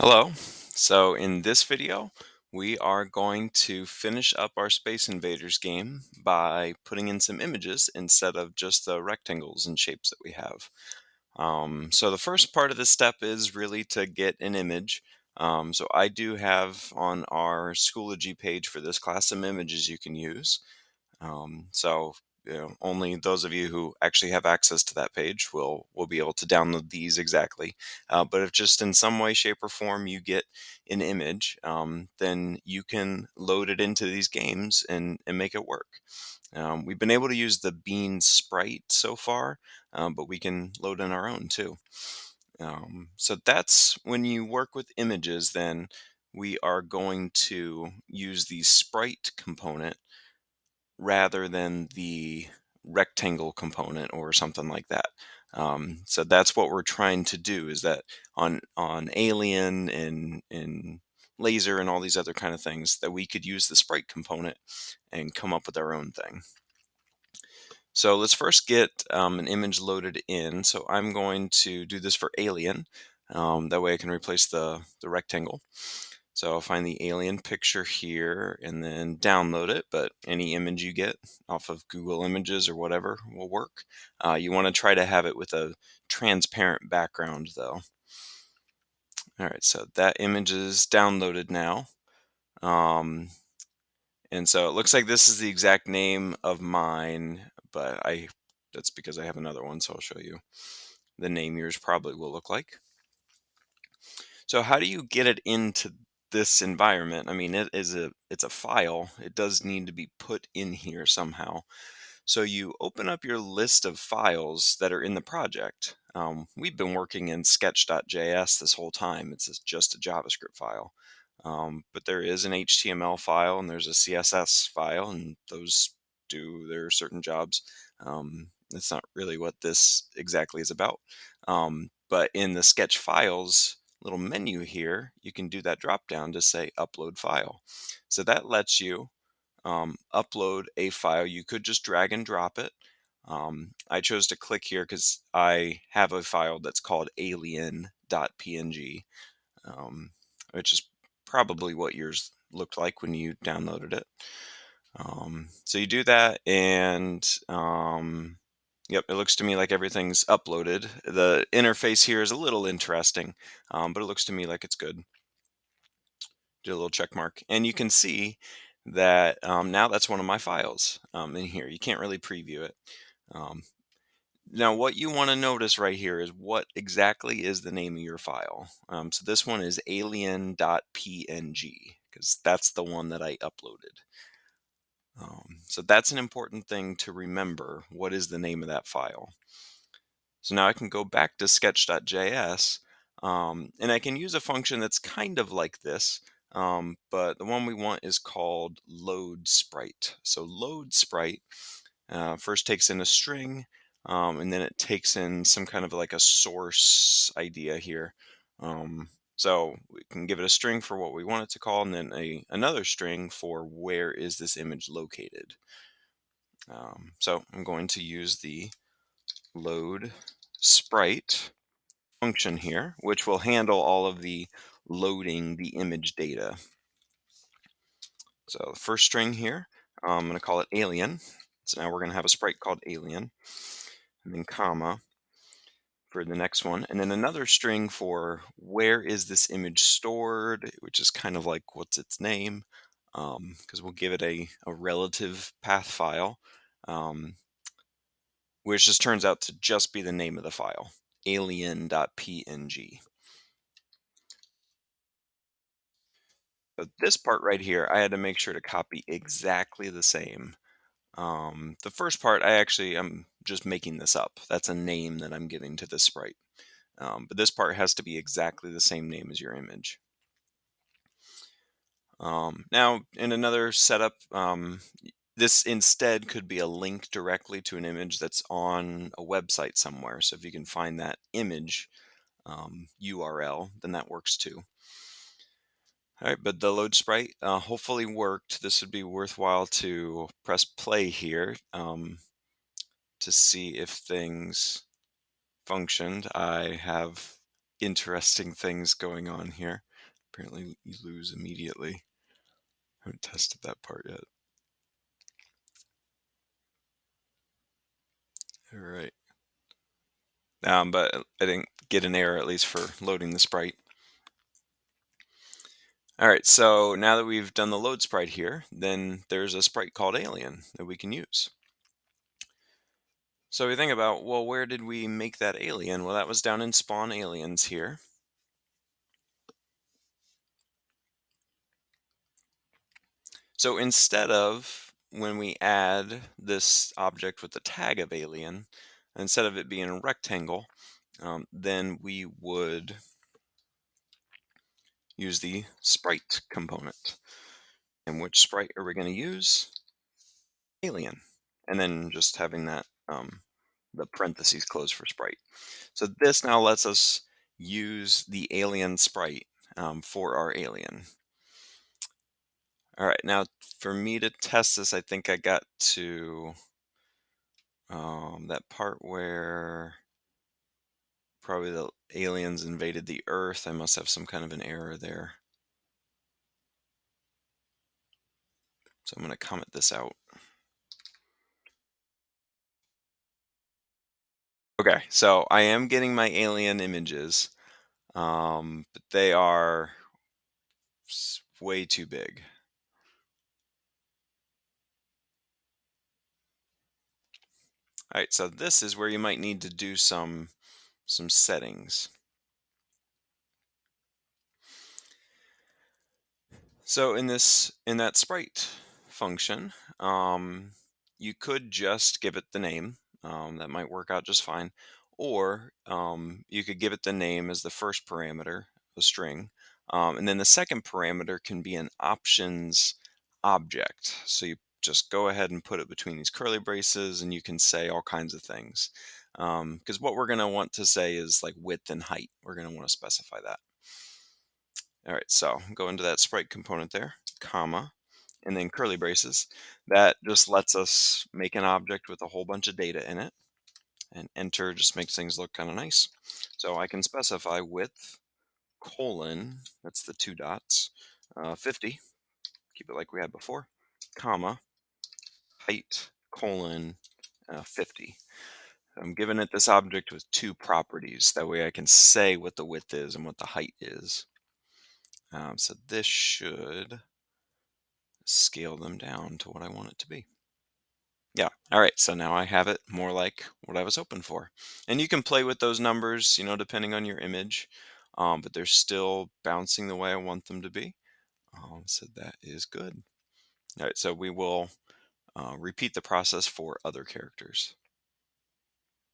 Hello. So in this video, we are going to finish up our Space Invaders game by putting in some images instead of just the rectangles and shapes that we have. So the first part of this step is really to get an image. So I do have on our Schoology page for this class some images you can use. Only those of you who actually have access to that page will be able to download these exactly. But if just in some way, shape, or form you get an image, then you can load it into these games and make it work. We've been able to use the Bean sprite so far, but we can load in our own too. So that's when you work with images, then we are going to use the sprite component rather than the rectangle component or something like that. So that's what we're trying to do is that on Alien and Laser and all these other kind of things that we could use the sprite component and come up with our own thing. So let's first get an image loaded in. So I'm going to do this for Alien. That way I can replace the rectangle. So I'll find the alien picture here and then download it, but any image you get off of Google Images or whatever will work. You want to try to have it with a transparent background though. All right, so that image is downloaded now. Um, and so it looks like this is the exact name of mine, but that's because I have another one, so I'll show you the name yours probably will look like. So how do you get it into this environment? I mean, it's a file. It does need to be put in here somehow. So you open up your list of files that are in the project. We've been working in sketch.js this whole time. Just a JavaScript file. But there is an HTML file and there's a CSS file, and those do their certain jobs. That's not really what this exactly is about. But in the sketch files little menu here, you can do that drop down to say upload file. So that lets you upload a file. You could just drag and drop it. I chose to click here because I have a file that's called alien.png, um, which is probably what yours looked like when you downloaded it. So you do that, and yep, it looks to me like everything's uploaded. The interface here is a little interesting, but it looks to me like it's good. Do a little check mark, and you can see that now that's one of my files in here. You can't really preview it. Um, Now, what you want to notice right here is what exactly is the name of your file. So this one is alien.png because that's the one that I uploaded. So that's an important thing to remember. What is the name of that file? So now I can go back to sketch.js, and I can use a function that's kind of like this, but the one we want is called load sprite. So load sprite first takes in a string, and then it takes in some kind of like a source idea here. So we can give it a string for what we want it to call, and then another string for where is this image located. So I'm going to use the load sprite function here, which will handle all of the loading the image data. So the first string here, I'm going to call it alien. So now we're going to have a sprite called alien, and then comma for the next one, and then another string for where is this image stored, which is kind of like what's its name, because we'll give it a relative path file, um, which just turns out to just be the name of the file, alien.png. But this part right here, I had to make sure to copy exactly the same. The first part, I'm just making this up. That's a name that I'm giving to this sprite. But this part has to be exactly the same name as your image. Now, in another setup, this instead could be a link directly to an image that's on a website somewhere. So if you can find that image URL, then that works too. All right, but the load sprite hopefully worked. This would be worthwhile to press play here to see if things functioned. I have interesting things going on here. Apparently, you lose immediately. I haven't tested that part yet. All right. But I didn't get an error at least for loading the sprite. All right, so now that we've done the load sprite here, then there's a sprite called alien that we can use. So we think about, well, where did we make that alien? Well, that was down in spawn aliens here. So instead of when we add this object with the tag of alien, instead of it being a rectangle, then we would use the sprite component. And which sprite are we going to use? Alien. And then just having that the parentheses closed for sprite. So this now lets us use the alien sprite for our alien. All right, now for me to test this, I think I got to that part where probably the aliens invaded the Earth. I must have some kind of an error there. So I'm going to comment this out. Okay, so I am getting my alien images, but they are way too big. All right, so this is where you might need to do some settings. So in that sprite function, you could just give it the name. That might work out just fine. Or you could give it the name as the first parameter, a string. And then the second parameter can be an options object. So you just go ahead and put it between these curly braces and you can say all kinds of things. Because what we're going to want to say is like width and height. We're going to want to specify that. All right, so go into that sprite component there, comma, and then curly braces. That just lets us make an object with a whole bunch of data in it. And enter just makes things look kind of nice. So I can specify width, colon, that's the two dots, 50, keep it like we had before, comma, height, colon, 50. I'm giving it this object with two properties. That way I can say what the width is and what the height is. So this should scale them down to what I want it to be. Yeah. All right. So now I have it more like what I was hoping for. And you can play with those numbers, depending on your image, but they're still bouncing the way I want them to be. So that is good. All right. So we will repeat the process for other characters.